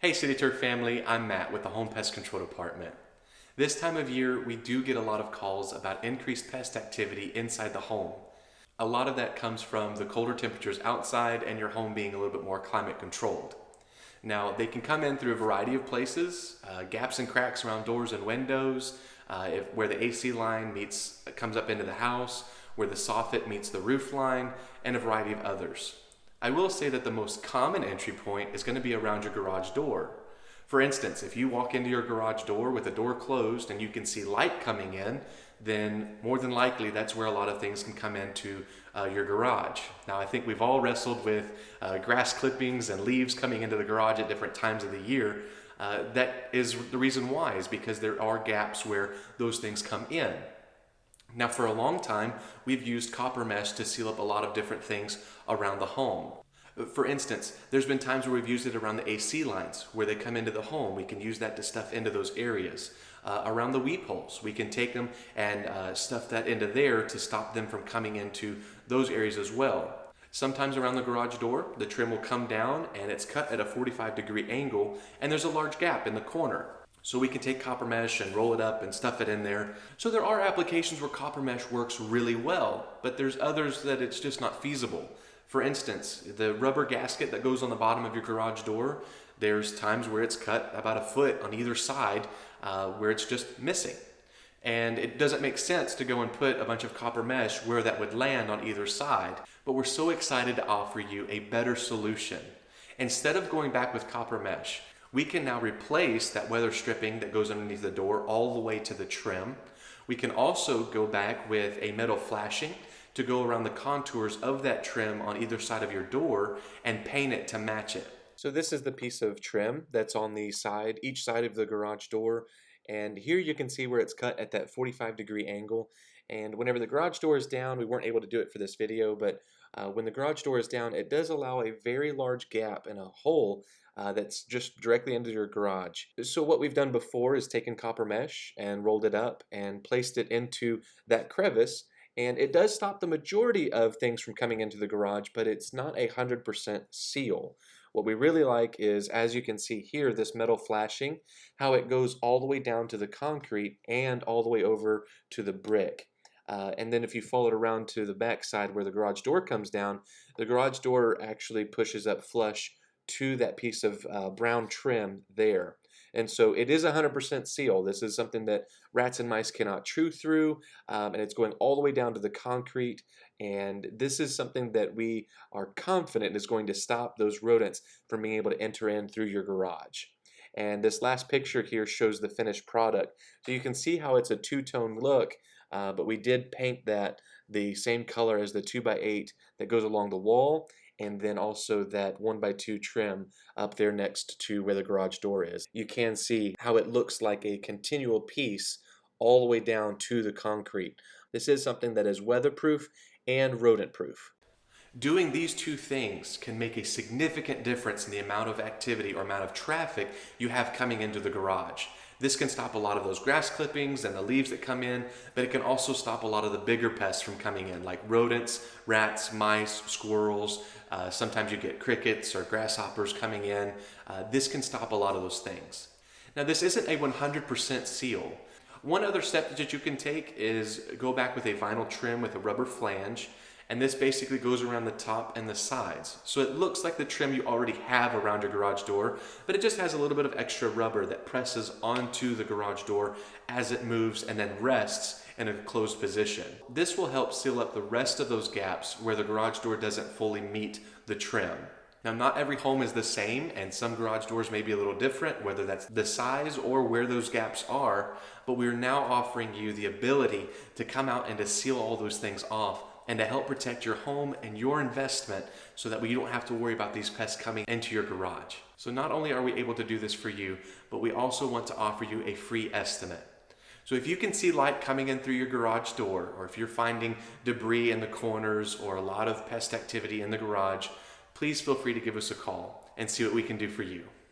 Hey City Turk family, I'm Matt with the Home Pest Control Department. This time of year, we do get a lot of calls about increased pest activity inside the home. A lot of that comes from the colder temperatures outside and your home being a little bit more climate controlled. Now, they can come in through a variety of places, gaps and cracks around doors and windows, where the AC line comes up into the house, where the soffit meets the roof line, and a variety of others. I will say that the most common entry point is going to be around your garage door. For instance, if you walk into your garage door with the door closed and you can see light coming in, then more than likely that's where a lot of things can come into your garage. Now, I think we've all wrestled with grass clippings and leaves coming into the garage at different times of the year. That is the reason why, is because there are gaps where those things come in. Now, for a long time, we've used copper mesh to seal up a lot of different things around the home. For instance, there's been times where we've used it around the AC lines where they come into the home. We can use that to stuff into those areas. Around the weep holes, we can take them and stuff that into there to stop them from coming into those areas as well. Sometimes around the garage door, the trim will come down and it's cut at a 45-degree angle and there's a large gap in the corner. So we can take copper mesh and roll it up and stuff it in there. So there are applications where copper mesh works really well, but there's others that it's just not feasible. For instance, the rubber gasket that goes on the bottom of your garage door, there's times where it's cut about a foot on either side where it's just missing. And it doesn't make sense to go and put a bunch of copper mesh where that would land on either side. But we're so excited to offer you a better solution. Instead of going back with copper mesh, we can now replace that weather stripping that goes underneath the door all the way to the trim. We can also go back with a metal flashing to go around the contours of that trim on either side of your door and paint it to match it. So this is the piece of trim that's on the side, each side of the garage door. And here you can see where it's cut at that 45-degree angle. And whenever the garage door is down, we weren't able to do it for this video, but when the garage door is down, it does allow a very large gap and a hole that's just directly into your garage. So what we've done before is taken copper mesh and rolled it up and placed it into that crevice. And it does stop the majority of things from coming into the garage, but it's not 100% seal. What we really like is, as you can see here, this metal flashing, how it goes all the way down to the concrete and all the way over to the brick. And then if you follow it around to the back side where the garage door comes down, the garage door actually pushes up flush to that piece of brown trim there. And so it is 100% seal. This is something that rats and mice cannot chew through, and it's going all the way down to the concrete. And this is something that we are confident is going to stop those rodents from being able to enter in through your garage. And this last picture here shows the finished product. So you can see how it's a two-tone look, but we did paint that the same color as the 2x8 that goes along the wall, and then also that 1x2 trim up there next to where the garage door is. You can see how it looks like a continual piece all the way down to the concrete. This is something that is weatherproof and rodent proof. Doing these two things can make a significant difference in the amount of activity or amount of traffic you have coming into the garage. This can stop a lot of those grass clippings and the leaves that come in, but it can also stop a lot of the bigger pests from coming in, like rodents, rats, mice, squirrels. Sometimes you get crickets or grasshoppers coming in. This can stop a lot of those things. Now, this isn't a 100% seal. One other step that you can take is go back with a vinyl trim with a rubber flange, and this basically goes around the top and the sides. So it looks like the trim you already have around your garage door, but it just has a little bit of extra rubber that presses onto the garage door as it moves and then rests in a closed position. This will help seal up the rest of those gaps where the garage door doesn't fully meet the trim. Now, not every home is the same, and some garage doors may be a little different, whether that's the size or where those gaps are, but we're now offering you the ability to come out and to seal all those things off and to help protect your home and your investment so that you don't have to worry about these pests coming into your garage. So not only are we able to do this for you, but we also want to offer you a free estimate. So if you can see light coming in through your garage door, or if you're finding debris in the corners or a lot of pest activity in the garage, please feel free to give us a call and see what we can do for you.